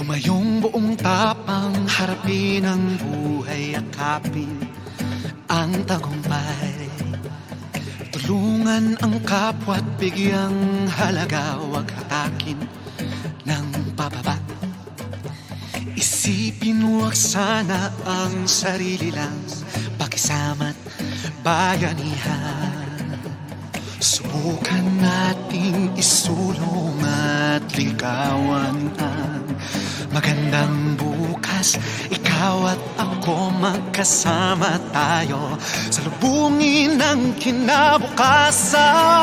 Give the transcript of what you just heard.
Tumayong buong tapang harapin ang buhay, akapin ang tagumpay. Tulungan ang kapwa at bigyang halaga, huwag hatakin ng pababa. Isipin huwag sana ang sarili lang, pakisama't bayanihan. Subukan nating isulong at ligawan ang magandang bukas. Ikaw at ako magkasama tayo sa lubungin ng kinabukasan.